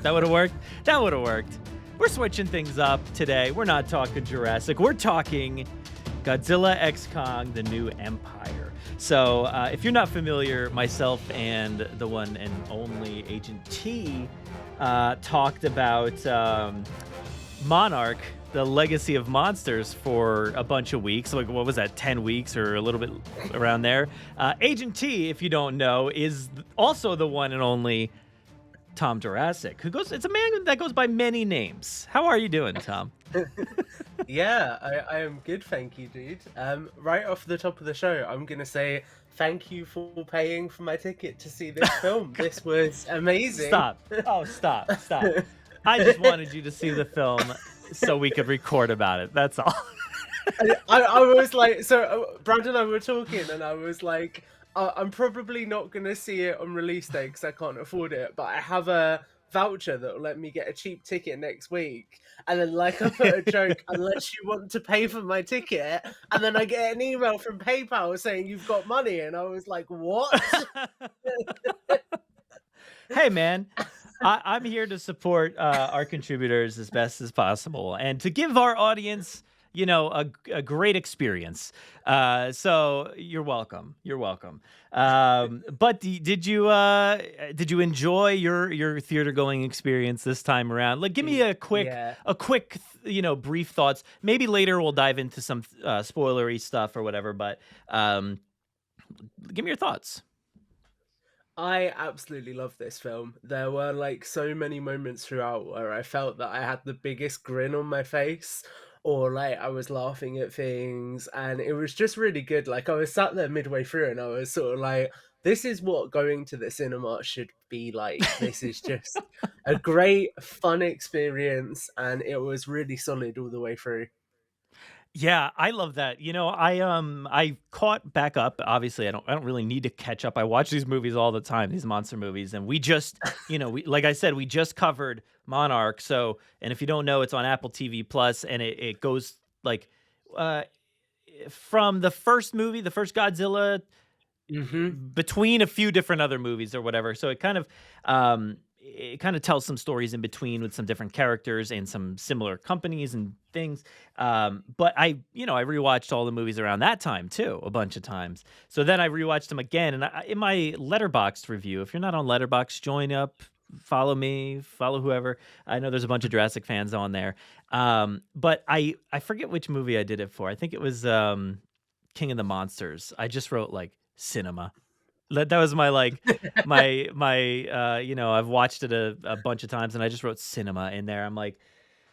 That would have worked. That would have worked. We're switching things up today. We're not talking Jurassic. We're talking Godzilla x Kong, The New Empire. So if you're not familiar, myself and the one and only Agent T talked about Monarch, the Legacy of Monsters, for a bunch of weeks. Like, what was that, 10 weeks or a little bit around there? Agent T, if you don't know, is also the one and only Tom Jurassic, who goes, it's a man that goes by many names. How are you doing, Tom? Yeah, I am good, thank you, dude. Right off the top of the show, I'm going to say thank you for paying for my ticket to see this film. This was amazing. Stop. Oh, stop. I just wanted you to see the film so we could record about it. That's all. I was like, so Brad and I were talking, and I was like, I'm probably not going to see it on release day because I can't afford it, but I have a voucher that will let me get a cheap ticket next week. And then, like, I put a joke, unless you want to pay for my ticket, and then I get an email from PayPal saying you've got money, and I was like, what? Hey, man. I'm here to support our contributors as best as possible and to give our audience, you know, a great experience. So you're welcome. You're welcome. But did you enjoy your theater going experience this time around? Like, give me a quick, you know, brief thoughts. Maybe later we'll dive into some spoilery stuff or whatever. But give me your thoughts. I absolutely love this film. There were like so many moments throughout where I felt that I had the biggest grin on my face, or like I was laughing at things, and it was just really good. Like, I was sat there midway through and I was sort of like, this is what going to the cinema should be like. This is just a great fun experience, and it was really solid all the way through. Yeah, I love that. You know, I caught back up. Obviously, I don't really need to catch up. I watch these movies all the time, these monster movies, and we just, you know, like I said, we just covered Monarch. So, and if you don't know, it's on Apple TV Plus, and it goes like from the first movie, the first Godzilla, between a few different other movies or whatever. So it kind of tells some stories in between with some different characters and some similar companies and things. But I rewatched all the movies around that time too, a bunch of times. So then I rewatched them again. And in my Letterboxd review, if you're not on Letterboxd, join up, follow me, follow whoever. I know there's a bunch of Jurassic fans on there. But I forget which movie I did it for. I think it was King of the Monsters. I just wrote like cinema. That was my you know, I've watched it a bunch of times and I just wrote cinema in there. I'm like,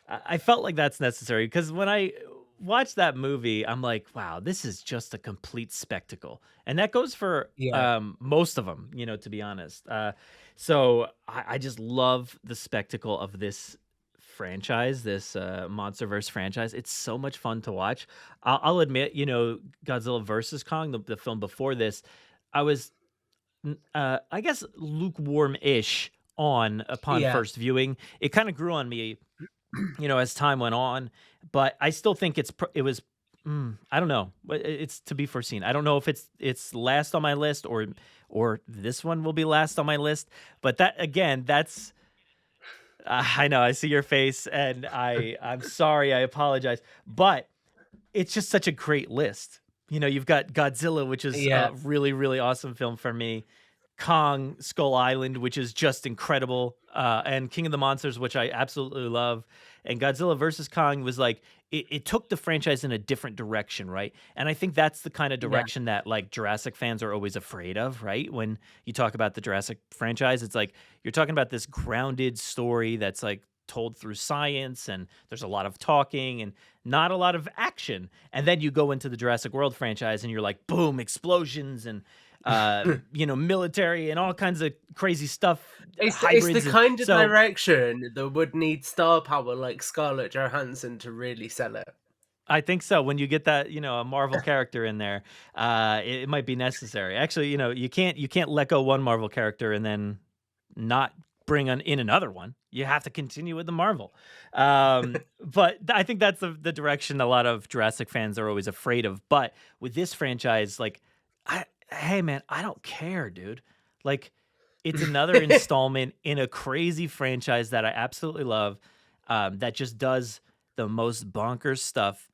I felt like that's necessary because when I watched that movie, I'm like, wow, this is just a complete spectacle. And that goes for most of them, you know, to be honest. So I just love the spectacle of this franchise, this MonsterVerse franchise. It's so much fun to watch. I'll admit, you know, Godzilla versus Kong, the film before this, I was I guess lukewarm-ish upon first viewing. It kind of grew on me, you know, as time went on, but I still think it was I don't know. It's to be foreseen. I don't know if it's last on my list or this one will be last on my list, but that's I know, I see your face and I'm sorry, I apologize, but it's just such a great list. You know, you've got Godzilla, which is a really, really awesome film for me. Kong, Skull Island, which is just incredible. And King of the Monsters, which I absolutely love. And Godzilla versus Kong was like, it took the franchise in a different direction, right? And I think that's the kind of direction that like Jurassic fans are always afraid of, right? When you talk about the Jurassic franchise, it's like you're talking about this grounded story that's like told through science, and there's a lot of talking and not a lot of action. And then you go into the Jurassic World franchise and you're like, boom, explosions and you know, military and all kinds of crazy stuff. It's the kind of direction that would need star power like Scarlett Johansson to really sell it. I think so. When you get that, you know, a Marvel character in there, it might be necessary. Actually, you know, you can't let go one Marvel character and then not bring in another one. You have to continue with the Marvel. But I think that's the direction a lot of Jurassic fans are always afraid of. But with this franchise, like, hey man, I don't care, dude. Like, it's another installment in a crazy franchise that I absolutely love, that just does the most bonkers stuff.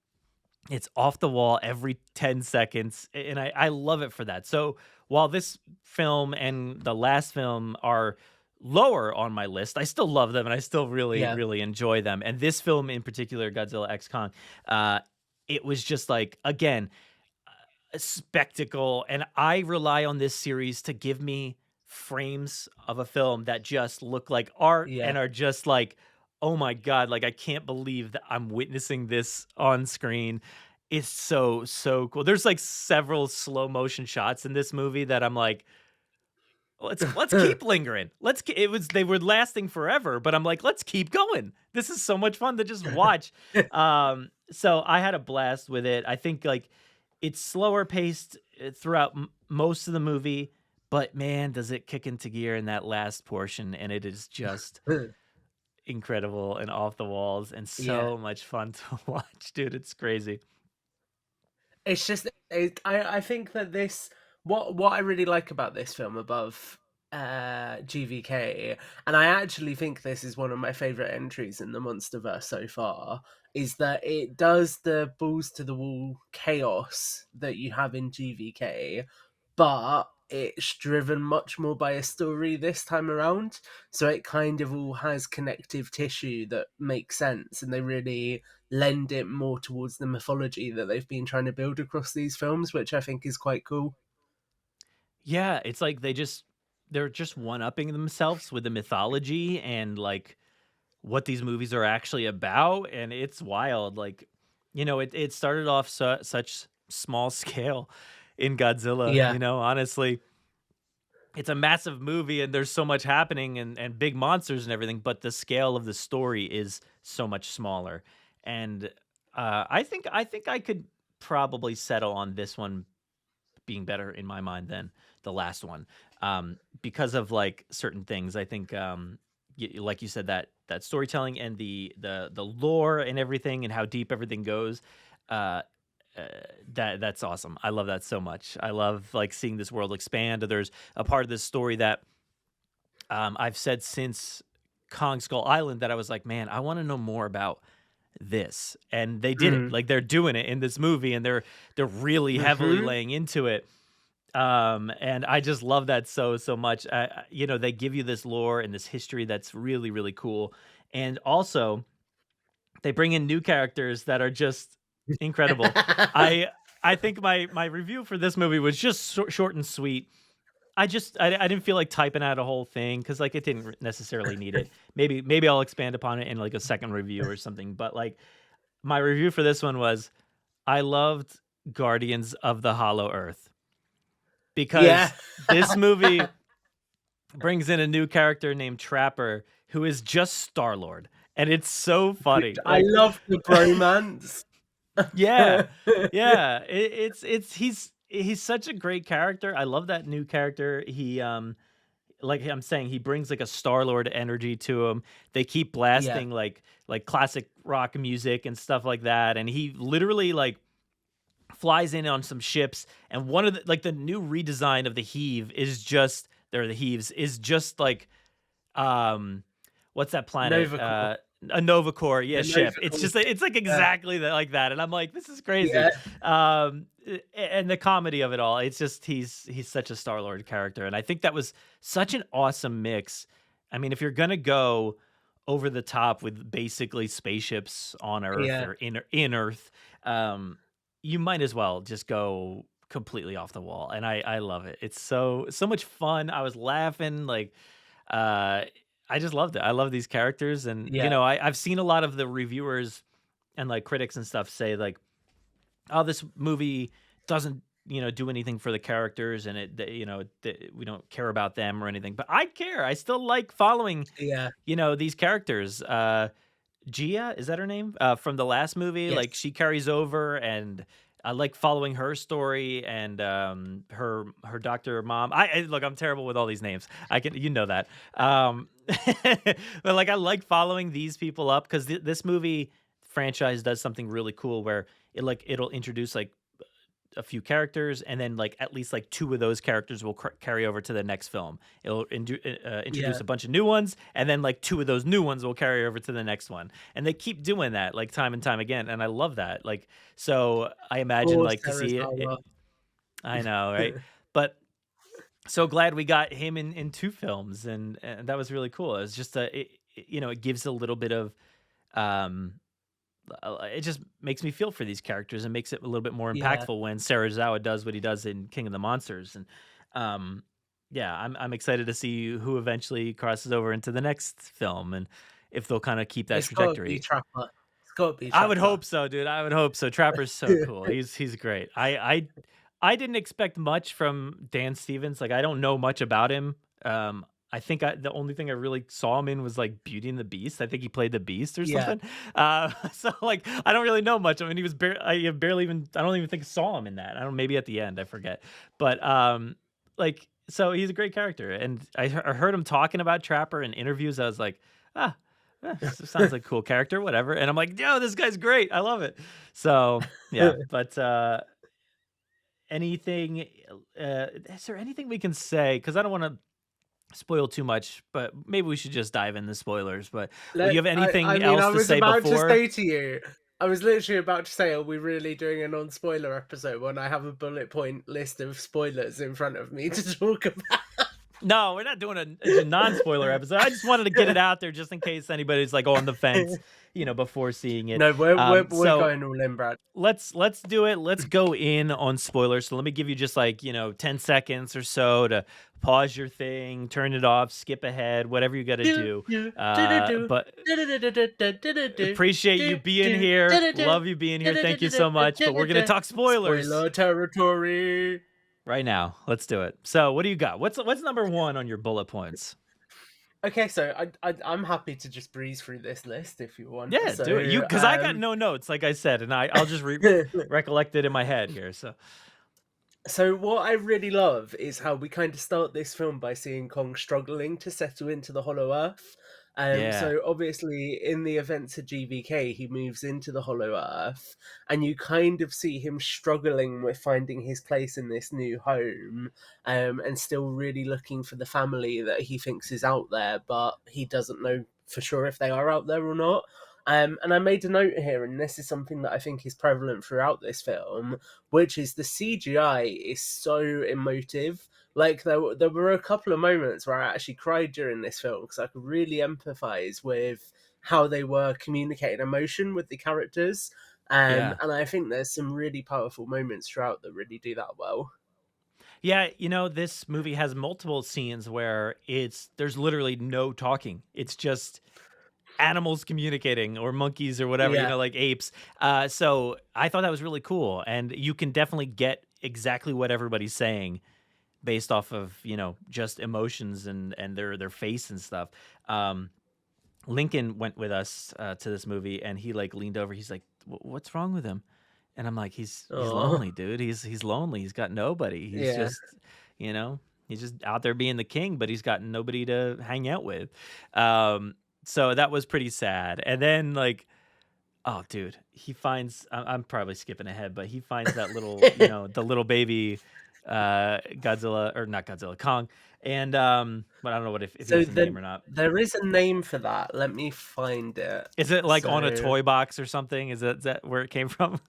It's off the wall every 10 seconds, and I love it for that. So, while this film and the last film are lower on my list, I still love them, and I still really, Yeah. really enjoy them. And this film in particular, Godzilla X Kong, uh, it was just like, again, a spectacle, and I rely on this series to give me frames of a film that just look like art Yeah. and are just like, "Oh my god, like, I can't believe that I'm witnessing this on screen." It's so, so cool. There's, like, several slow motion shots in this movie that I'm like, "Let's keep lingering. Let's ke" it was they were lasting forever, but I'm like, "Let's keep going. This is so much fun to just watch." So I had a blast with it. I think, like, it's slower paced, throughout most of the movie, but man, does it kick into gear in that last portion, and it is just incredible and off the walls and Yeah. so much fun to watch, dude. It's crazy. It's just I think that this what I really like about this film above GVK, and I actually think this is one of my favorite entries in the Monsterverse so far, is that it does the balls to the wall chaos that you have in GVK, but it's driven much more by a story this time around. So it kind of all has connective tissue that makes sense, and they really lend it more towards the mythology that they've been trying to build across these films, which I think is quite cool. Yeah, it's like they're just one-upping themselves with the mythology and, like, what these movies are actually about, and it's wild. Like, it started off such small scale in Godzilla, Yeah, honestly. It's a massive movie and there's so much happening and big monsters and everything, but the scale of the story is so much smaller. And I think I could probably settle on this one being better in my mind than the last one, because of, like, certain things. I think, like you said, that storytelling and the lore and everything and how deep everything goes. Uh, uh, that's awesome. I love that so much. I love, like, seeing this world expand. There's a part of this story that, I've said since Kong Skull Island that I was like, man, I want to know more about this, and they did it. mm, Like, they're doing it in this movie, and they're really heavily hmm, laying into it. And I just love that so much. They give you this lore and this history that's really, really cool, and also they bring in new characters that are just incredible. I I think my review for this movie was just short and sweet. I didn't feel like typing out a whole thing because, like, it didn't necessarily need it. Maybe I'll expand upon it in, like, a second review or something. But, like, my review for this one was I loved Guardians of the Hollow Earth yeah. because this movie brings in a new character named Trapper who is just Star Lord, and it's so Which funny. I Like, love the bromance. yeah, yeah, he's such a great character. I love that new character. Like I'm saying, he brings, like, a Star Lord energy to him. They keep Yeah, blasting, like classic rock music and stuff like that, and he literally, like, flies in on some ships, and one of the new redesign of the Heave is just or the Heaves is just like, um, what's that planet? Nova Corps. A Nova Corps, yeah, The ship. Nova It's Corps. just it's like Yeah, exactly like that, and I'm like, this is crazy. yeah, And the comedy of it all, it's just he's such a Star Lord character, and I think that was such an awesome mix. I mean, if you're gonna go over the top with basically spaceships on Earth yeah. or in Earth, um, you might as well just go completely off the wall, and I love it. It's so much fun. I was laughing, like, uh, I just loved it. I love these characters, and, Yeah. I've seen a lot of the reviewers and, like, critics and stuff say, like, "Oh, this movie doesn't, do anything for the characters, and we don't care about them or anything." But I care. I still like following, Yeah. these characters. Gia, is that her name? From the last movie, like, Yes. she carries over, and I like following her story and, her doctor mom. Look, I'm terrible with all these names. I can, that. But, like, I like following these people up because this movie franchise does something really cool where it'll introduce, like, a few characters, and then like at least like two of those characters will carry over to the next film. It'll introduce Yeah. a bunch of new ones, and then like two of those new ones will carry over to the next one, and they keep doing that like time and time again, and I love that. Like, so I imagine Poor like to see it. Serizawa. I know, right? But so glad we got him in two films, and that was really cool. It's just it gives a little bit of um it just makes me feel for these characters and makes it a little bit more Yeah. impactful when Serizawa does what he does in King of the Monsters. And um yeah, I'm excited to see who eventually crosses over into the next film, and if they'll kind of keep that It's gotta be trajectory. Trapper. It's gotta be I would Trapper. hope so, dude. I would hope so. Trapper's so cool. He's great. I didn't expect much from Dan Stevens. Like, I don't know much about him. I think the only thing I really saw him in was like Beauty and the Beast. I think he played the Beast or Yeah. something. So like I don't really know much. I mean, he was I barely even, I don't even think I saw him in that. I don't, maybe at the end, I forget. But like, so he's a great character, and I heard him talking about Trapper in interviews. I was like, ah. Sounds like a cool character, whatever. And I'm like, yo, this guy's great. I love it. So yeah, but anything is there anything we can say? Because I don't want to spoil too much, but maybe we should just dive into spoilers. But do you have anything I mean, else I to was say about to before? say to you, I was literally about to say, are we really doing a non-spoiler episode when I have a bullet point list of spoilers in front of me to talk about? No, we're not doing a non-spoiler episode. I just wanted to get it out there just in case anybody's like on the fence, before seeing it. No, we're So going all in, Brad. let's do it. Let's go in on spoilers. So let me give you just like 10 seconds or so to pause your thing, turn it off, skip ahead, whatever you got to do. But appreciate you being here. Love you being here. Thank you so much. But we're gonna talk spoilers Spoiler territory. right now. Let's do it. So what do you got? What's number one on your bullet points? Okay, so I'm happy to just breeze through this list if you want. Yeah, So, do it. Because I got no notes, like I said, and I'll just recollect it in my head here. So what I really love is how we kind of start this film by seeing Kong struggling to settle into the Hollow Earth. Yeah. So obviously in the events of GVK, he moves into the Hollow Earth, and you kind of see him struggling with finding his place in this new home, and still really looking for the family that he thinks is out there, but he doesn't know for sure if they are out there or not. And I made a note here, and this is something that I think is prevalent throughout this film, which is the CGI is so emotive. Like, there were a couple of moments where I actually cried during this film because I could really empathize with how they were communicating emotion with the characters. Yeah. And I think there's some really powerful moments throughout that really do that well. Yeah, this movie has multiple scenes where there's literally no talking. It's just animals communicating, or monkeys, or whatever, Yeah. like apes. So I thought that was really cool, and you can definitely get exactly what everybody's saying based off of just emotions and their face and stuff. Lincoln went with us to this movie, and he like leaned over. He's like, "What's wrong with him?" And I'm like, "He's lonely, dude. He's lonely. He's got nobody. He's just he's just out there being the king, but he's got nobody to hang out with." So that was pretty sad. And then like, oh dude, he finds, I'm probably skipping ahead, but he finds that little the little baby Godzilla, or not Godzilla, Kong. And but I don't know if he has a name or not. There is a name for that. Let me find it. Is it like on a toy box or something? Is that where it came from?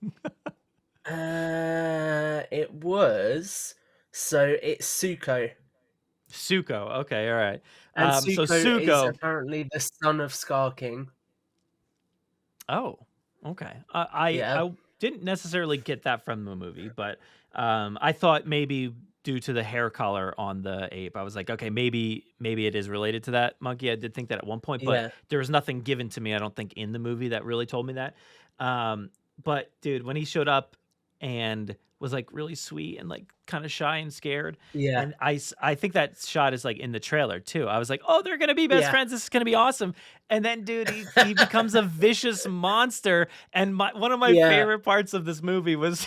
It was. So it's Suko. Suko. Okay, all right. And So Suko is Suko. apparently the son of Scar King. Oh, okay. Yeah. I didn't necessarily get that from the movie, but I thought maybe due to the hair color on the ape, I was like, okay, maybe it is related to that monkey. I did think that at one point, but Yeah. there was nothing given to me, I don't think, in the movie that really told me that. But dude, when he showed up and was like really sweet and like kind of shy and scared, Yeah. and I think that shot is like in the trailer too. I was like, oh, they're gonna be best Yeah. friends. This is gonna be awesome. And then, dude, he becomes a vicious monster. And one of my Yeah. favorite parts of this movie was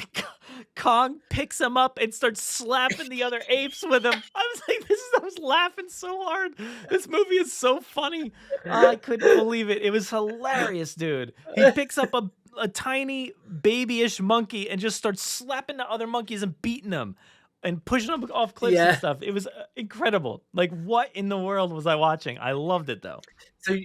Kong picks him up and starts slapping the other apes with him. I was like, I was laughing so hard. This movie is so funny. I couldn't believe it. It was hilarious, dude. He picks up a tiny babyish monkey and just starts slapping the other monkeys and beating them and pushing them off cliffs and Yeah. stuff. It was incredible. Like, what in the world was I watching? I loved it though. So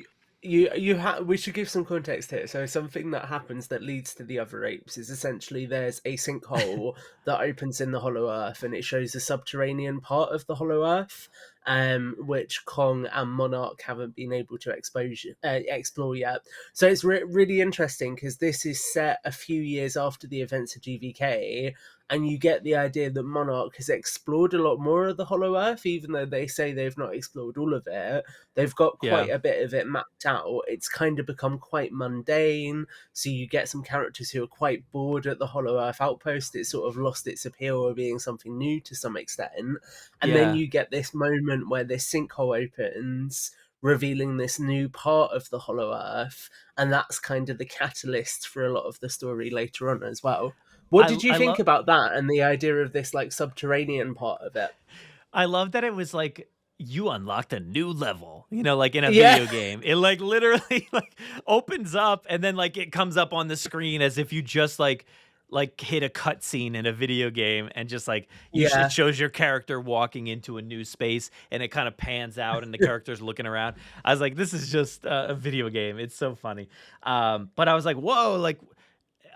we should give some context here. So something that happens that leads to the other apes is essentially there's a sinkhole that opens in the Hollow Earth, and it shows the subterranean part of the Hollow Earth, which Kong and Monarch haven't been able to explore yet. So it's really interesting because this is set a few years after the events of GVK, and you get the idea that Monarch has explored a lot more of the Hollow Earth, even though they say they've not explored all of it. They've got Yeah. quite a bit of it mapped out. It's kind of become quite mundane, so you get some characters who are quite bored at the Hollow Earth outpost. It sort of lost its appeal of being something new to some extent. And then Yeah. you get this moment where this sinkhole opens, revealing this new part of the Hollow Earth, and that's kind of the catalyst for a lot of the story later on as well. What did you I think love about that and the idea of this like subterranean part of it? I love that it was like you unlocked a new level, you know, like in a Yeah. video game. It like literally like opens up and then like it comes up on the screen as if you just like hit a cutscene in a video game and just like Yeah. it shows your character walking into a new space and it kind of pans out and the character's looking around. I was like, this is just a video game. It's so funny. But I was like, whoa, like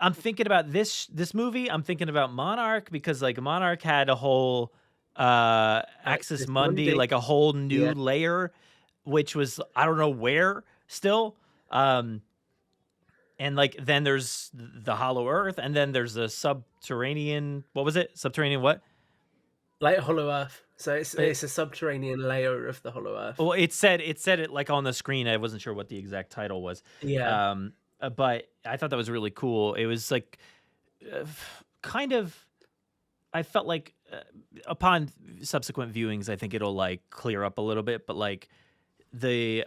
I'm thinking about this movie. I'm thinking about Monarch because like Monarch had a whole Axis Axis Mundi, Mundi. like a whole new Yeah. layer, which was I don't know where still. And like then there's the Hollow Earth, and then there's the subterranean. What was it? Subterranean what? Like Hollow Earth. So It, it's a subterranean layer of the Hollow Earth. well, it like on the screen. I wasn't sure what the exact title was. Yeah. But I thought that was really cool. It was like kind of. I felt like upon subsequent viewings, I think it'll like clear up a little bit, but like the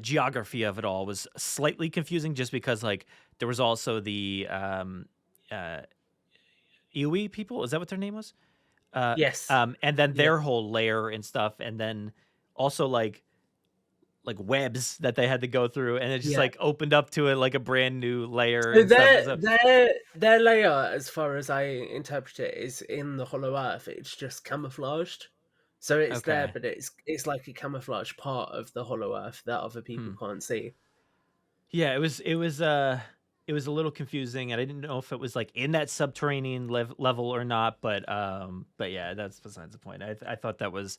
geography of it all was slightly confusing just because like there was also the uh, Iwi people. Is that what their name was? Yes. And then Yeah. their whole layer and stuff, and then also like webs that they had to go through, and it just Yeah. like opened up to it like a brand new layer So and stuff. So, their layer, as far as I interpret it, is in the Hollow Earth. It's just camouflaged. So it's there, okay. but it's like a camouflage part of the Hollow Earth that other people Hmm. can't see. Yeah, it was a little confusing, and I didn't know if it was like in that subterranean level or not. But yeah, that's besides the point. I thought that was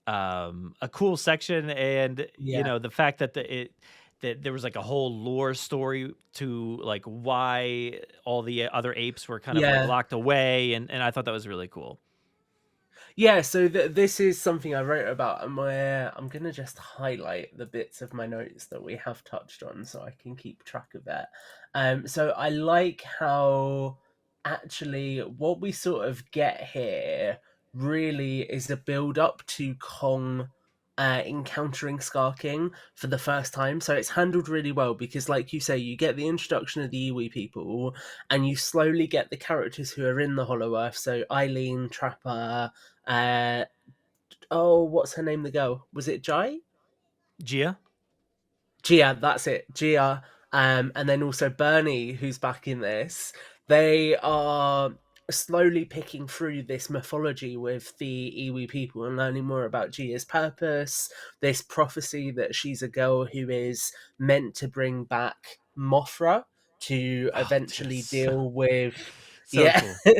a cool section, and you Yeah. know the fact that that there was like a whole lore story to like why all the other apes were kind of like Yeah. locked away, and I thought that was really cool. Yeah, so this is something I wrote about, and where I'm gonna just highlight the bits of my notes that we have touched on, so I can keep track of it. So I like how actually what we sort of get here really is a build up to Kong encountering Scar King for the first time. So it's handled really well because, like you say, you get the introduction of the Iwi people, and you slowly get the characters who are in the Hollow Earth. So Eileen, Trapper. What's her name? The girl, was it Jai? Gia? Gia, that's it, Gia. And then also Bernie, who's back in this. They are slowly picking through this mythology with the Iwi people and learning more about Gia's purpose, this prophecy that she's a girl who is meant to bring back Mothra to Oh, dude, eventually deal with. so Yeah, cool.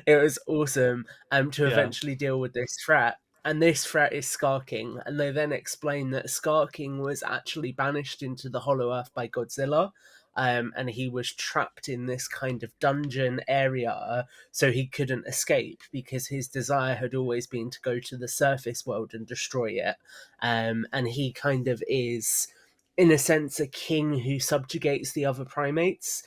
it was awesome. To Yeah. eventually deal with this threat. And this threat is Scar King, and they then explain that Scar King was actually banished into the Hollow Earth by Godzilla, and he was trapped in this kind of dungeon area, so he couldn't escape because his desire had always been to go to the surface world and destroy it. And he kind of is, in a sense, a king who subjugates the other primates.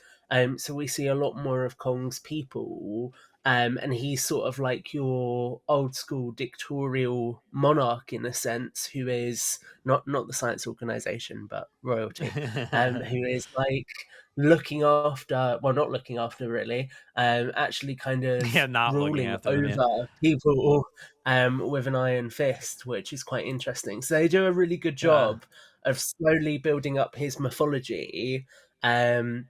So we see a lot more of Kong's people, and he's sort of like your old school dictatorial monarch in a sense, who is not the science organization, but royalty, who is like looking after, well, not looking after really, actually kind of Yeah, not looking ruling after them, yeah. over people with an iron fist, which is quite interesting. So they do a really good Yeah. job of slowly building up his mythology. Um,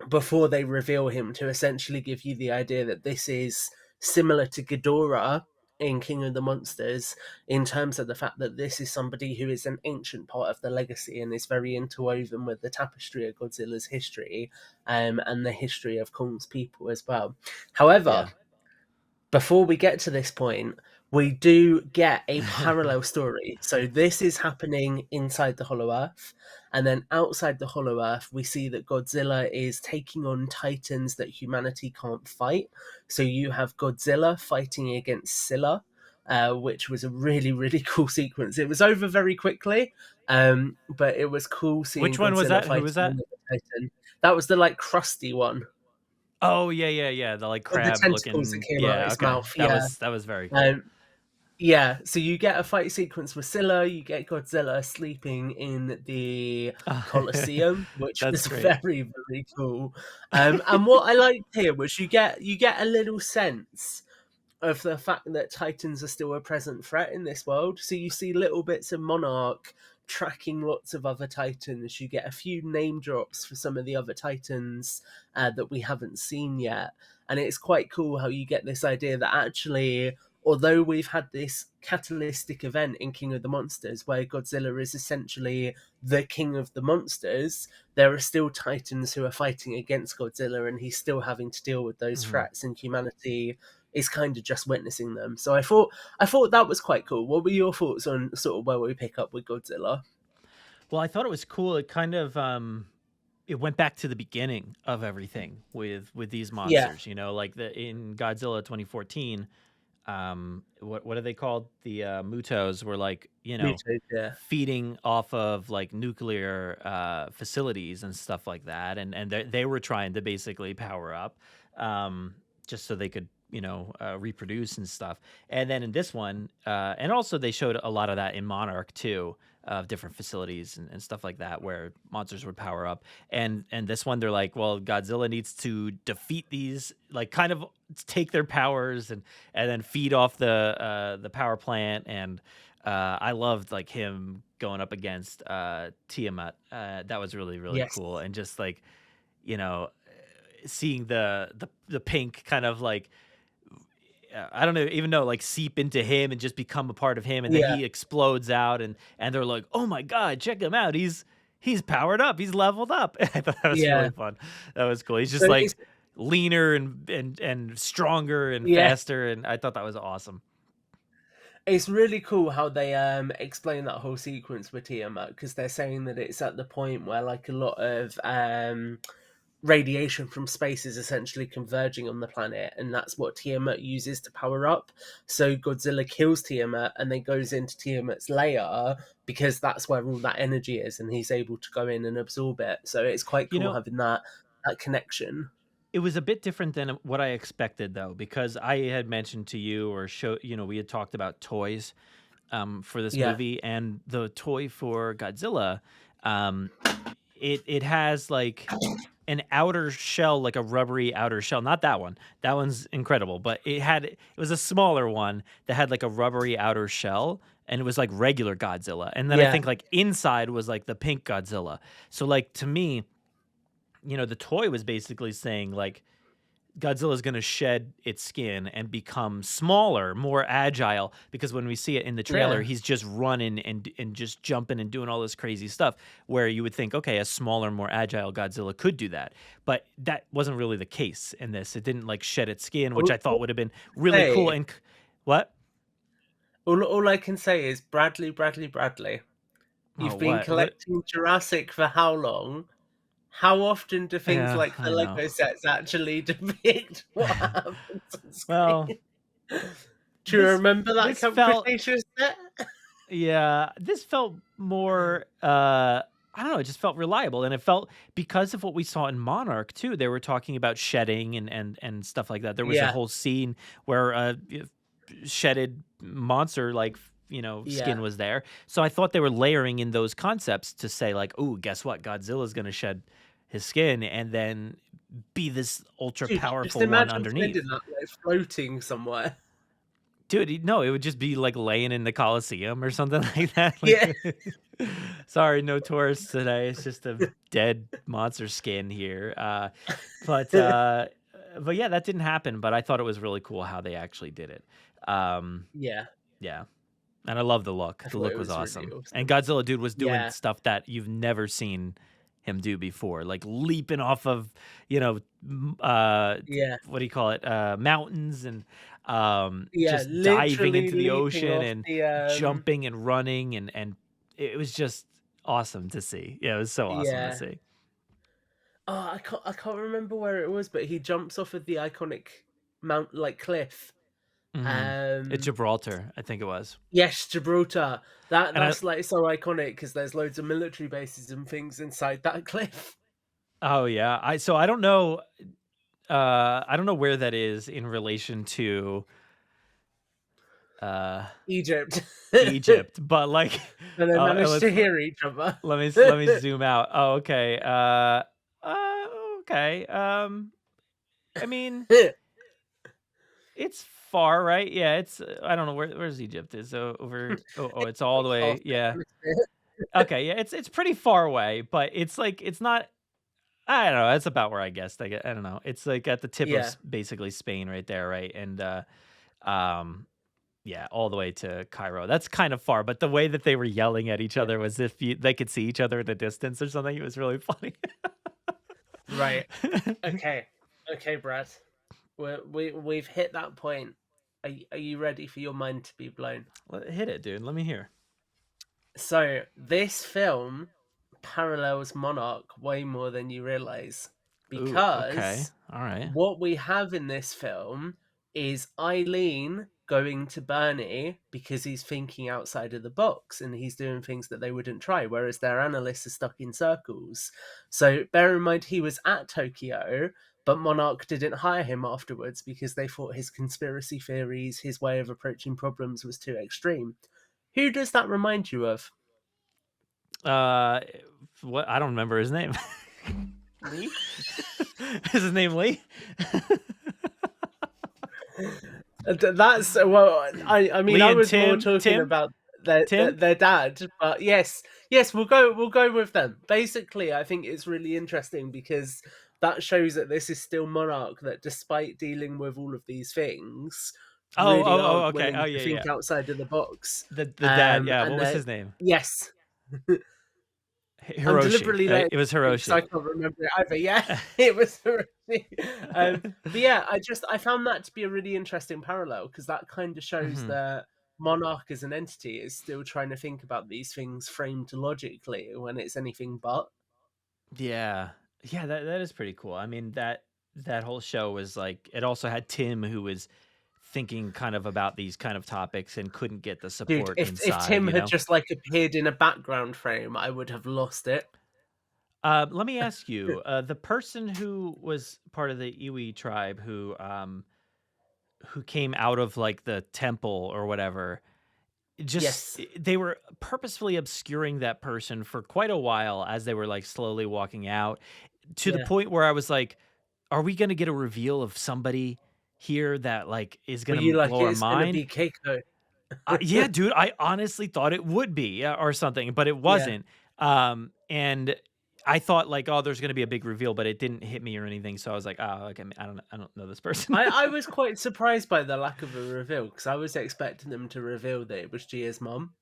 before they reveal him, to essentially give you the idea that this is similar to Ghidorah in King of the Monsters, in terms of the fact that this is somebody who is an ancient part of the legacy and is very interwoven with the tapestry of Godzilla's history, and the history of Kong's people as well. However, Yeah. before we get to this point, we do get a parallel story. So this is happening inside the Hollow Earth, and then outside the Hollow Earth, we see that Godzilla is taking on titans that humanity can't fight. So you have Godzilla fighting against Scylla, which was a really, really cool sequence. It was over very quickly, but it was cool seeing Which one was Godzilla that? Who was fighting that? another titan. That was the like crusty one Oh yeah. The like with the crab tentacles that looking. came out of Yeah, his okay. mouth. That Yeah. was very cool. Yeah, so you get a fight sequence with Scylla, you get Godzilla sleeping in the Colosseum, which That's was great. very, very cool. And what I liked here was you get a little sense of the fact that Titans are still a present threat in this world. So you see little bits of Monarch tracking lots of other Titans. You get a few name drops for some of the other Titans that we haven't seen yet. And it's quite cool how you get this idea that actually, although we've had this catalytic event in King of the Monsters where Godzilla is essentially the king of the monsters, there are still Titans who are fighting against Godzilla, and he's still having to deal with those Mhm. threats, and humanity is kind of just witnessing them. So I thought that was quite cool. What were your thoughts on sort of where we pick up with Godzilla? Well, I thought it was cool. It kind of it went back to the beginning of everything with these Yeah, monsters, like in Godzilla 2014. What are they called? The Mutos were like, Muto, yeah. feeding off of like nuclear facilities and stuff like that, and they were trying to basically power up, just so they could reproduce and stuff. And then in this one, and also they showed a lot of that in Monarch too, of different facilities and stuff like that where monsters would power up. And this one, they're like, well, Godzilla needs to defeat these, like kind of take their powers and then feed off the power plant. And I loved like him going up against Tiamat. That was really, really Yes. cool. And just like, you know, seeing the pink kind of like, I don't even know, like seep into him and just become a part of him, and then Yeah. he explodes out, and they're like, "Oh my god, check him out! He's powered up, he's leveled up." I thought that was Yeah. really fun. That was cool. He's So just like it's leaner and stronger and yeah. faster, and I thought that was awesome. It's really cool how they explain that whole sequence with Tiamat, because they're saying that it's at the point where like a lot of radiation from space is essentially converging on the planet, and that's what Tiamat uses to power up. So Godzilla kills Tiamat and then goes into Tiamat's lair, because that's where all that energy is, and he's able to go in and absorb it. So it's quite You cool know, having that connection. it was a bit different than what I expected, though, because I had mentioned to you or we had talked about toys for this Yeah, movie, and the toy for Godzilla, um, it has like an outer shell, like a rubbery outer shell. Not that one. That one's incredible, but it was a smaller one that had like a rubbery outer shell, and it was like regular Godzilla. And then I yeah. think like inside was like the pink Godzilla. So like to me, the toy was basically saying like Godzilla's going to shed its skin and become smaller, more agile, because when we see it in the trailer, Yeah. he's just running and just jumping and doing all this crazy stuff, where you would think, okay, a smaller, more agile Godzilla could do that. But that wasn't really the case in this. It didn't like shed its skin, which All, I thought all would have been I can really cool. say, And what? all I can say is Bradley, Bradley, Bradley. Oh, You've been what? collecting Jurassic for how long? How often do things Yeah, like the I know. Lego sets actually depict what happens on Well, screen? Do you this remember that this Camp felt Cretaceous set? Yeah, this felt more I don't know, it just felt reliable, and it felt because of what we saw in Monarch too. They were talking about shedding and stuff like that. There was a Yeah, whole scene where shedded monster like, skin yeah. was there. So I thought they were layering in those concepts to say like, "Oh, guess what? Godzilla's going to shed his skin and then be this ultra Dude, just powerful one imagine underneath." finding that like floating somewhere. Dude, no, it would just be like laying in the Coliseum or something like that. Yeah. Sorry, no tourists today. It's just a dead monster skin here. But but yeah, that didn't happen. But I thought it was really cool how they actually did it. Um, Yeah, yeah, and I love the look. I The thought look it was was really awesome. And awesome. Godzilla dude was doing Yeah, stuff that you've never seen him do before, like leaping off of, you know, yeah, what do you call it? Mountains and yeah, just diving literally into the leaping ocean off and the, jumping and running and it was just awesome to see. Yeah, it was so awesome to yeah. see. Oh, I can't remember where it was, but he jumps off of the iconic mount like cliff. It's Um, Gibraltar, I think it was. yes, Gibraltar. That And I that's like so iconic because there's loads of military bases and things inside that cliff. oh yeah, I don't know where that is in relation to uh Egypt. Egypt, but like And they managed let's to hear each other. let me zoom out. Oh, okay. Okay. I mean, it's far, right? Yeah, it's I don't know where's Egypt is over. Oh, it's all Like the half way. the Yeah. hemisphere. Okay. Yeah, it's pretty far away, but it's like it's not. I don't know. That's about where I guessed. I don't know. It's like at the tip of Yeah. basically Spain, right there, right? And um, yeah, all the way to Cairo. That's kind of far, but the way that they were yelling at each Yeah. other was if they could see each other in the distance or something. It was really funny. Right. Okay. Okay, Brad. We've hit that point. Are you ready for your mind to be blown? Hit it, dude. Let me hear. So this film parallels Monarch way more than you realize Ooh, okay. because All right. what we have in this film is Eileen going to Bernie because he's thinking outside of the box and he's doing things that they wouldn't try, whereas their analysts are stuck in circles. So bear in mind he was at Tokyo, but Monarch didn't hire him afterwards because they thought his conspiracy theories, his way of approaching problems was too extreme. Who does that remind you of? Uh, what? I don't remember his name. Lee? Is his name Lee? That's well. I mean, Lee I and was more Tim? talking Tim? about their Tim? their dad, but yes, yes, we'll go with them. Basically, I think it's really interesting because that shows that this is still Monarch that, despite dealing with all of these things, really aren't Okay. Oh, willing to yeah, think yeah. outside of the box. The dad. Yeah. What And was his name? yes, I'm Hiroshi. deliberately Right? letting It was because I Hiroshi. can't remember it either. Yeah, it was horrific. But yeah, I found that to be a really interesting parallel because that kind of shows hmm that Monarch as an entity is still trying to think about these things framed logically when it's anything but. Yeah. Yeah. That is pretty cool. I mean that whole show was like it also had Tim who was thinking kind of about these kind of topics and couldn't get the Dude, support if inside. Tim You had know. just like appeared in a background frame, I would have lost it. Let me ask you, the person who was part of the Iwi tribe who came out of like the temple or whatever, Yes. they were purposefully obscuring that person for quite a while as they were like slowly walking out to the Yeah. point where I was like, are we going to get a reveal of somebody here that like is Were going you to like, blow our it's gonna mind? be Keiko? Yeah, dude, I honestly thought it would be or something, but it Yeah. wasn't. And I thought like, oh, there's gonna be a big reveal, but it didn't hit me or anything. So I was like, oh, okay, I don't know this person. I was quite surprised by the lack of a reveal because I was expecting them to reveal that it was Gia's mum.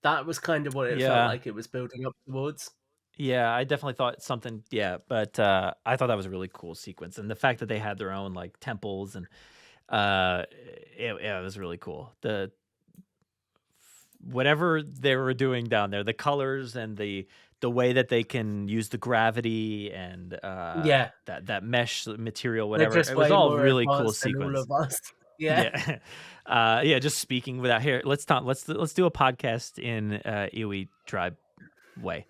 That was kind of what it felt Yeah, like it was building up towards. yeah, I definitely thought something. Yeah, but I thought that was a really cool sequence, and the fact that they had their own like temples and uh, yeah, it was really cool. The whatever they were doing down there, the colors and the way that they can use the gravity and Yeah, that mesh material, they're whatever. just It was way all more really cool advanced than all sequence. of us. Yeah. Yeah. Yeah, just speaking without here. Let's do a podcast in Iwi tribe way.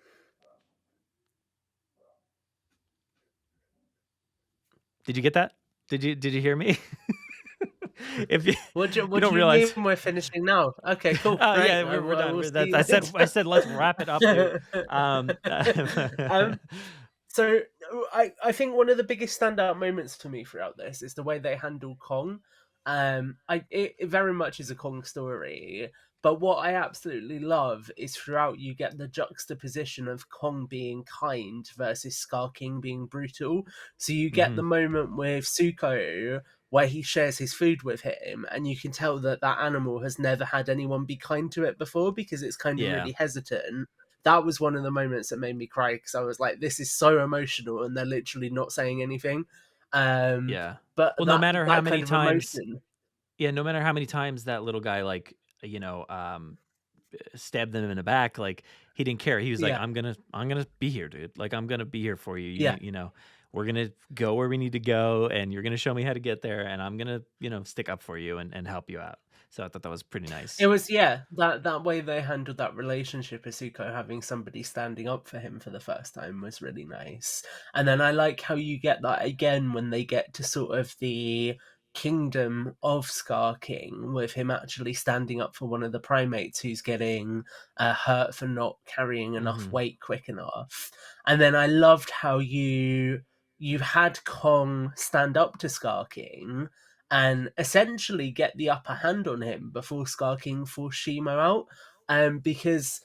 Did you get that? Did you hear me? If you you What do don't you mean realize we're finishing now? Okay, cool, oh great. yeah, we're done. We'll see That you I later. said let's wrap it up, dude. um, so I think one of the biggest standout moments for me throughout this is the way they handle Kong. It very much is a Kong story, but what I absolutely love is throughout you get the juxtaposition of Kong being kind versus Scar King being brutal. So you get Hmm. the moment with Suko where he shares his food with him, and you can tell that that animal has never had anyone be kind to it before because it's kind of Yeah. really hesitant. That was one of the moments that made me cry because I was like, "This is so emotional," and they're literally not saying anything. Um, Yeah. but Well, no that matter how that kind many of times, emotion, yeah, no matter how many times that little guy, like, stabbed them in the back, like, he didn't care. He was like, yeah, I'm gonna be here, dude. Like, I'm gonna be here for you. yeah. We're gonna go where we need to go, and you're gonna show me how to get there, and I'm gonna, stick up for you and help you out." So I thought that was pretty It nice. was, yeah, that way they handled that relationship, Asuko having somebody standing up for him for the first time was really nice. And then I like how you get that again when they get to sort of the kingdom of Scar King, with him actually standing up for one of the primates who's getting hurt for not carrying enough Mhm. weight quick enough. And then I loved how you had Kong stand up to Scar King and essentially get the upper hand on him before Scar King forced Shimo out. Because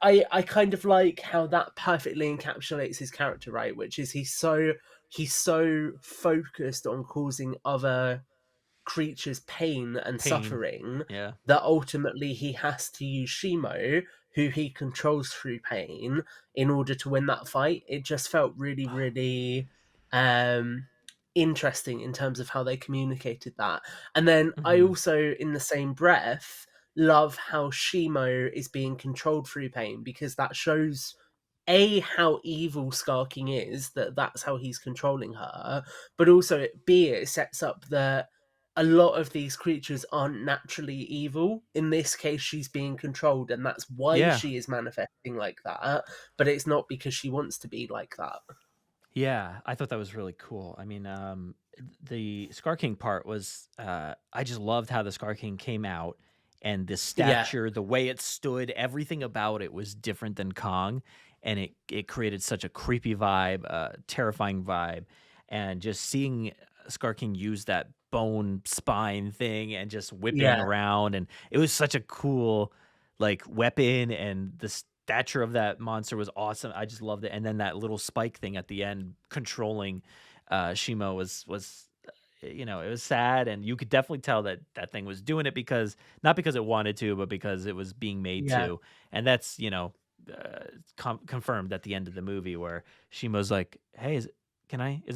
I kind of like how that perfectly encapsulates his character, right? Which is he's so focused on causing other creature's pain and Pain. suffering Yeah. that ultimately he has to use Shimo, who he controls through pain, in order to win that fight. It just felt really, really um, interesting in terms of how they communicated that. And then I Mhm. also, in the same breath, love how Shimo is being controlled through pain because that shows how evil Skarking is, that's how he's controlling her, but also it sets up that a lot of these creatures aren't naturally evil. In this case, she's being controlled, and that's why Yeah. she is manifesting like that. But it's not because she wants to be like that. Yeah, I thought that was really cool. I mean, the Scar King part was, I just loved how the Scar King came out and the Yeah, stature, the way it stood, everything about it was different than Kong, and it created such a creepy vibe, terrifying vibe, and just seeing Scar King use that bone spine thing and just whipping yeah, around, and it was such a cool like weapon, and the stature of that monster was awesome. I just loved it. And then that little spike thing at the end controlling Shimo was it was sad, and you could definitely tell that that thing was doing it because not because it wanted to, but because it was being made yeah, to. And that's confirmed at the end of the movie where Shimo's like, "Hey, is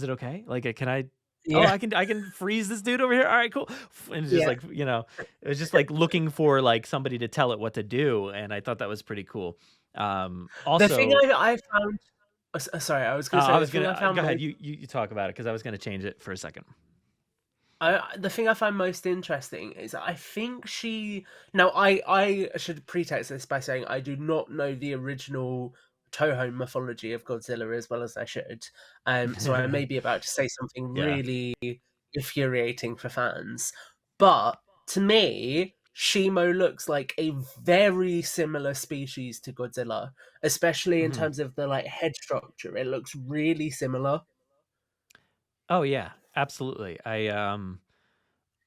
it okay? Like, can I? Oh, yeah, I can freeze this dude over here. All right, cool." And it's just yeah. like it was just like looking for like somebody to tell it what to do, and I thought that was pretty cool. The thing Also, I found, sorry, I was going to say I the was thing gonna I found go ahead. most You talk about it because I was gonna change it for a second. the thing I find most interesting is I think she. Now, I should pretext this by saying I do not know the original Toho mythology of Godzilla as well as I should. So I may be about to say something Yeah. really infuriating for fans. But to me, Shimo looks like a very similar species to Godzilla, especially in Mhm. terms of the like head structure. It looks really similar. Oh yeah, absolutely.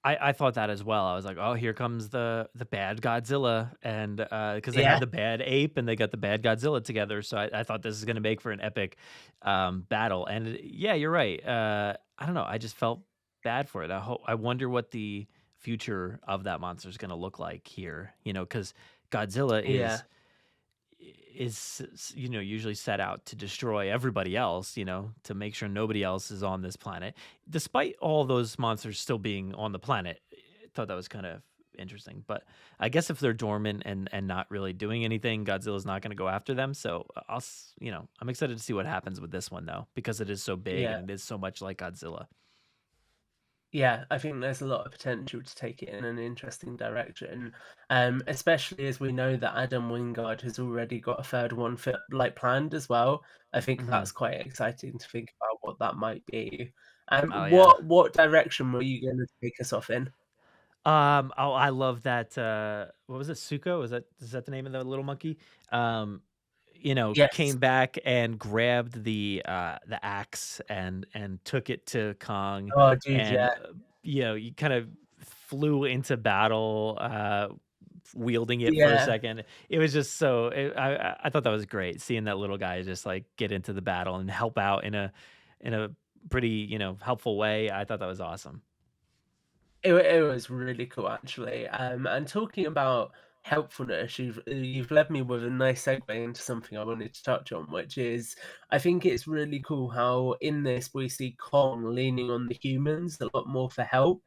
I thought that as well. I was like, "Oh, here comes the bad Godzilla," and because they Yeah, had the bad ape and they got the bad Godzilla together, so I thought this is gonna make for an epic battle. And yeah, you're right. I don't know. I just felt bad for it. I wonder what the future of that monster is gonna look like here. Because Godzilla yeah, is usually set out to destroy everybody else, to make sure nobody else is on this planet despite all those monsters still being on the planet. I thought that was kind of interesting, but I guess if they're dormant and not really doing anything, Godzilla's not going to go after them. So I'm excited to see what happens with this one though, because it is so big yeah. and it is so much like Godzilla. Yeah, I think there's a lot of potential to take it in an interesting direction, especially as we know that Adam Wingard has already got a third one planned as well. I think Hmm. that's quite exciting to think about what that might be. Oh yeah. What direction were you going to take us off in? Oh, I love that, what was it, Suko? Is that the name of the little monkey? Um, Yes. came back and grabbed the axe and took it to Kong, Oh, dude, and, yeah, you kind of flew into battle, wielding it for a Yeah. second. It was just so I thought that was great, seeing that little guy just, like, get into the battle and help out in a pretty, helpful way. I thought that was awesome. It was really cool actually. And talking about helpfulness, you've led me with a nice segue into something I wanted to touch on, which is I think it's really cool how in this we see Kong leaning on the humans a lot more for help.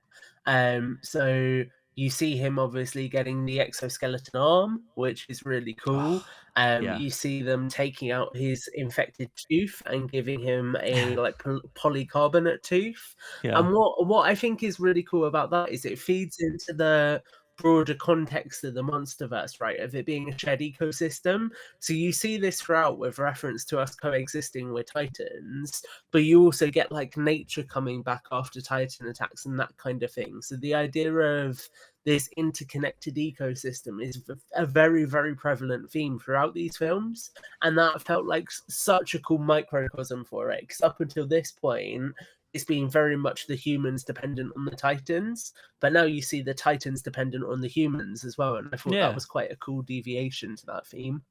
So you see him obviously getting the exoskeleton arm, which is really cool. Oh, yeah. You see them taking out his infected tooth and giving him a like polycarbonate tooth. Yeah. And what I think is really cool about that is it feeds into the broader context of the Monsterverse, right? Of it being a shared ecosystem. So you see this throughout with reference to us coexisting with Titans, but you also get like nature coming back after Titan attacks and that kind of thing. So the idea of this interconnected ecosystem is a very, very prevalent theme throughout these films. And that felt like such a cool microcosm for it. Because up until this point, it's been very much the humans dependent on the Titans, but now you see the Titans dependent on the humans as well, and I thought that Yeah. was quite a cool deviation to that theme.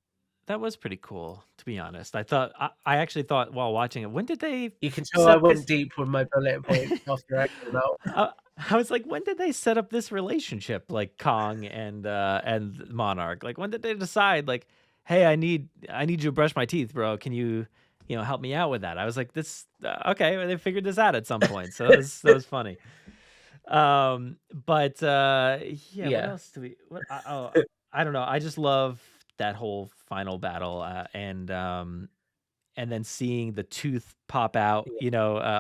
That was pretty cool, to be honest. I actually thought while watching it, when did they You can tell I set went this deep with my bullet points after I came out. I was like, when did they set up this relationship, like Kong and Monarch? Like, when did they decide, like, hey, I need you to brush my teeth, bro. Can you, help me out with that? I was like, this okay. Well, they figured this out at some point, so that was funny. But yeah, what Yeah. else do we? What? I don't know. I just love that whole final battle, and then seeing the tooth pop out,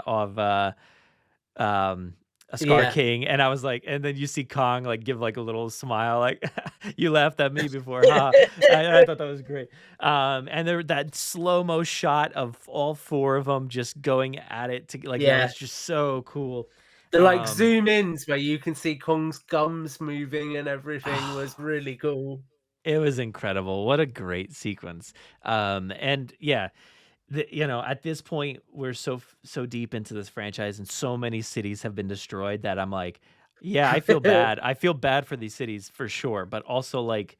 of um, a Scar Yeah. King, and I was like, and then you see Kong like give like a little smile, like you laughed at me before, huh? I thought that was great. And there that slow mo shot of all four of them just going at it to like that Yeah. was just so cool. The, like, Um, zoom ins where you can see Kong's gums moving and everything was really cool. it was incredible. What a great sequence. And yeah, at this point, we're so deep into this franchise, and so many cities have been destroyed that I'm like, yeah, I feel bad. I feel bad for these cities for sure, but also like,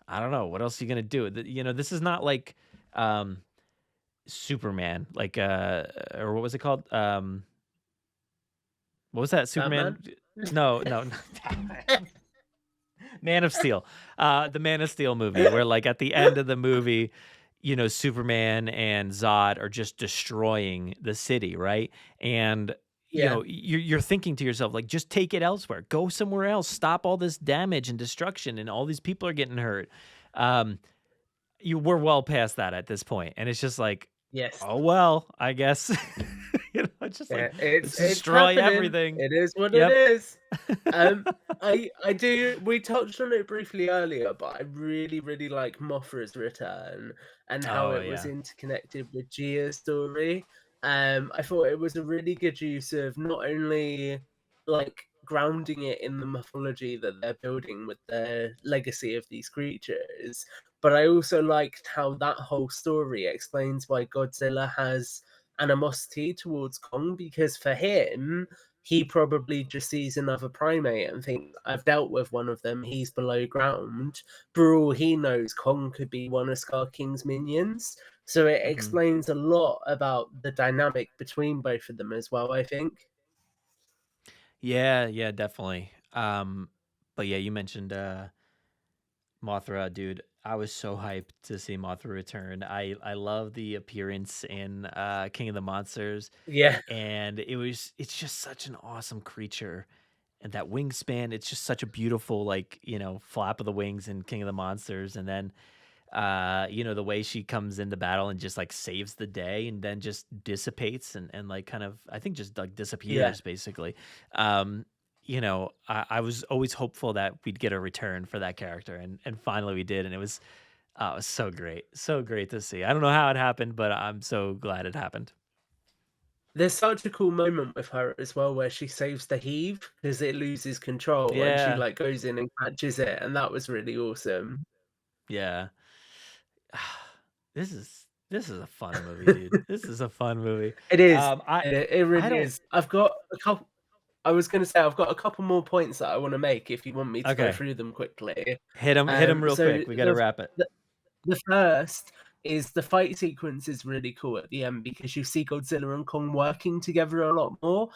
I don't know what else are you gonna do. This is not like um, Superman, like or what was it called? What was that? Superman? Batman? No, no, Man of Steel. The Man of Steel movie, where like at the end of the movie, Superman and Zod are just destroying the city, right? And Yeah. you're thinking to yourself, like, just take it elsewhere, go somewhere else, stop all this damage and destruction, and all these people are getting hurt. Um, you We're well past that at this point, and it's just like, Yes. oh well, I guess. It's just like Yeah, let's it's destroy happening. everything. It is what it Yep. is. Um, I do. We touched on it briefly earlier, but I really, really like Mothra's return and how Oh it was yeah. interconnected with Gia's story. I thought it was a really good use of not only like grounding it in the mythology that they're building with the legacy of these creatures, but I also liked how that whole story explains why Godzilla has animosity towards Kong because for him, he probably just sees another primate and thinks, I've dealt with one of them, he's below ground. For all he knows, Kong could be one of Scar King's minions. So it Mhm. explains a lot about the dynamic between both of them as well, I think. Yeah, yeah, definitely. But yeah, you mentioned Mothra, dude. I was so hyped to see Mothra return. I love the appearance in King of the Monsters, Yeah, and it's just such an awesome creature. And that wingspan, it's just such a beautiful, like, flap of the wings in King of the Monsters. And then the way she comes into battle and just like saves the day and then just dissipates and like kind of I think just like yeah. disappears basically. Um, I was always hopeful that we'd get a return for that character, and finally we did, and it was so great. So great to see. I don't know how it happened, but I'm so glad it happened. There's such a cool moment with her as well where she saves the heave because it loses control and she Yeah. like goes in and catches it, and that was really awesome. Yeah. This is a fun movie, dude. This is a fun movie. It is. Um, I It I really don't is. I've got a couple. I was going to say I've got a couple more points that I want to make if you want me to go Okay. through them quickly. Hit him real So quick. We got to wrap it. the first is the fight sequence is really cool at the end because you see Godzilla and Kong working together a lot more,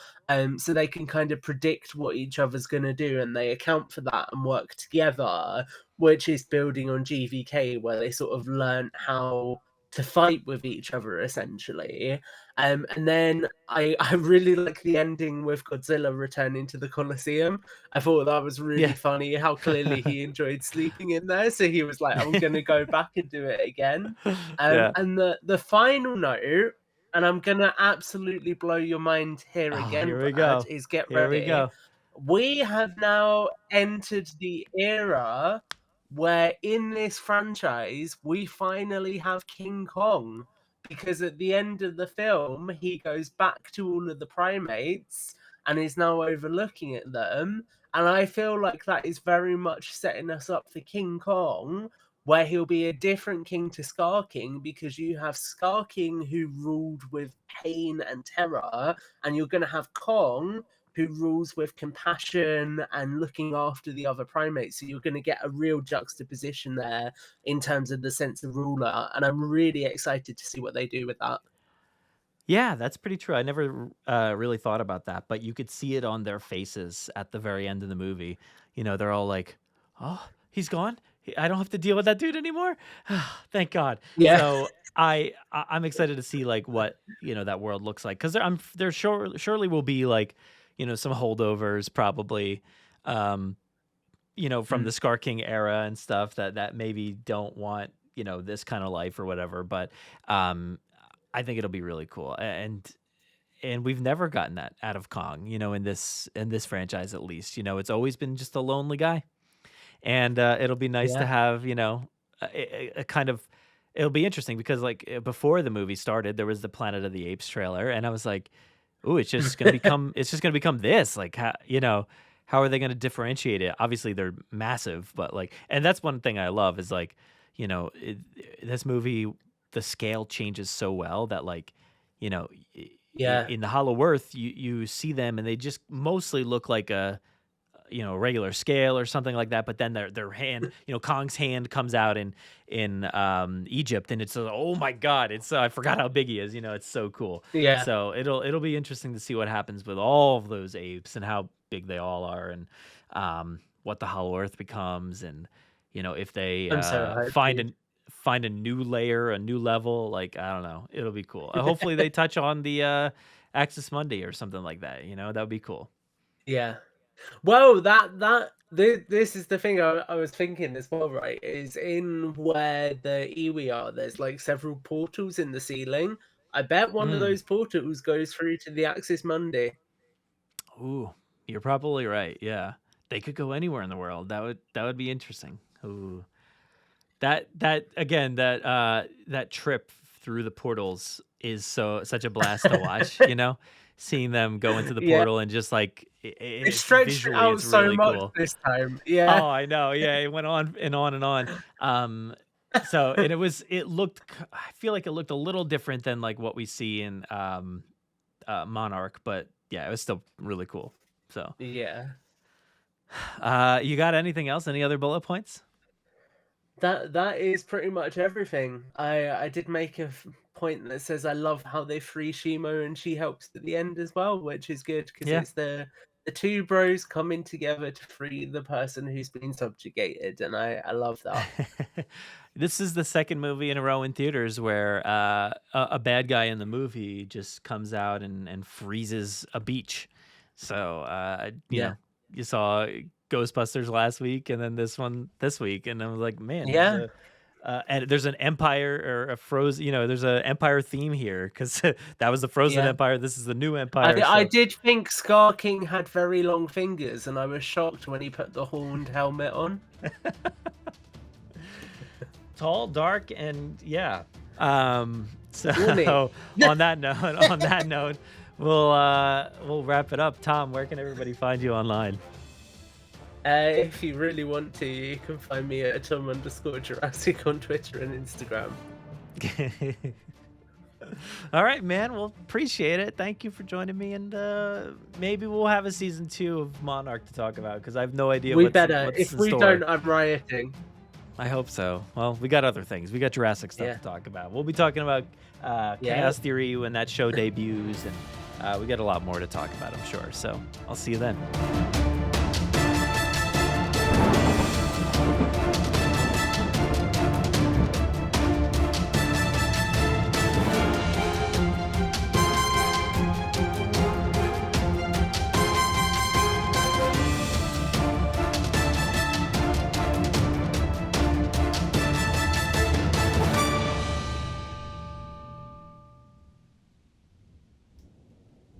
so they can kind of predict what each other's going to do, and they account for that and work together, which is building on GVK, where they sort of learn how to fight with each other essentially. And then I really like the ending with Godzilla returning to the Colosseum. I thought that was really Yeah. funny how clearly he enjoyed sleeping in there. So he was like, I'm going to go back and do it again. Yeah. And the final note, and I'm going to absolutely blow your mind here Oh, again, here we Brad, go. is get Here we ready. go. We have now entered the era where in this franchise, we finally have King Kong. Because at the end of the film, he goes back to all of the primates and is now overlooking at them. And I feel like that is very much setting us up for King Kong, where he'll be a different king to Scar King, because you have Scar King who ruled with pain and terror, and you're going to have Kong who rules with compassion and looking after the other primates. So you're going to get a real juxtaposition there in terms of the sense of ruler, and I'm really excited to see what they do with that. Yeah, that's pretty true. I never really thought about that, but you could see it on their faces at the very end of the movie. They're all like, "Oh, he's gone. I don't have to deal with that dude anymore. Thank God." Yeah. So I'm excited to see like what that world looks like, because there surely will be like some holdovers probably, from the Scar King era and stuff that maybe don't want this kind of life or whatever, but I think it'll be really cool. And we've never gotten that out of Kong, in this franchise at least. It's always been just a lonely guy. And it'll be nice to Yeah. have, a kind of, it'll be interesting because like before the movie started, there was the Planet of the Apes trailer, and I was like, "Ooh, it's just gonna become this." Like, how are they gonna differentiate it? Obviously, they're massive, but like, and that's one thing I love is like, this movie, the scale changes so well that like, Yeah. in the Hollow Earth, you see them and they just mostly look like a regular scale or something like that. But then their hand, Kong's hand comes out in Egypt, and it's oh my God, it's I forgot how big he is. It's so cool. Yeah. So it'll be interesting to see what happens with all of those apes and how big they all are, and what the Hollow Earth becomes, and if they I'm so hyped, dude. find a new layer, a new level. Like, I don't know, it'll be cool. Hopefully they touch on the Axis Mundi or something like that. That would be cool. Yeah. Well, this is the thing I was thinking as well, right? Is in where the iwi are, there's like several portals in the ceiling. I bet one of Mm. those portals goes through to the Axis Mundi. Ooh, you're probably right. Yeah, they could go anywhere in the world. That would be interesting. Ooh, that again, that trip through the portals is such a blast to watch. Seeing them go into the Yeah. portal and just like It stretched visually, out it's so really much cool. this time. Oh, Yeah. I know. Yeah, it went on and on and on. So, and I feel like it looked a little different than like what we see in Monarch, but yeah, it was still really cool. So, Yeah. you got anything else? Any other bullet points? That is pretty much everything. I did make a point that says I love how they free Shimo and she helps at the end as well, which is good because Yeah. it's the two bros coming together to free the person who's been subjugated, and I love that. This is the second movie in a row in theaters where a bad guy in the movie just comes out and freezes a beach. So, Yeah. you saw Ghostbusters last week, and then this one this week, and I was like, man, Yeah. and there's an Empire or a Frozen, there's an Empire theme here because that was the Frozen Yeah. Empire. This is the new Empire. I So did think Scar King had very long fingers, and I was shocked when he put the horned helmet on. tall, dark, and yeah. So Horny. on that note, we'll wrap it up. Tom, where can everybody find you online? If you really want to, you can find me at Tom_Jurassic on Twitter and Instagram. All right, man. Well, appreciate it. Thank you for joining me, and maybe we'll have a season 2 of Monarch to talk about because I have no idea We what's better. what's If in we store. don't, I'm rioting. I hope so. Well, we got other things. We got Jurassic stuff Yeah. to talk about. We'll be talking about Chaos Theory when that show debuts, and we got a lot more to talk about, I'm sure. So I'll see you then.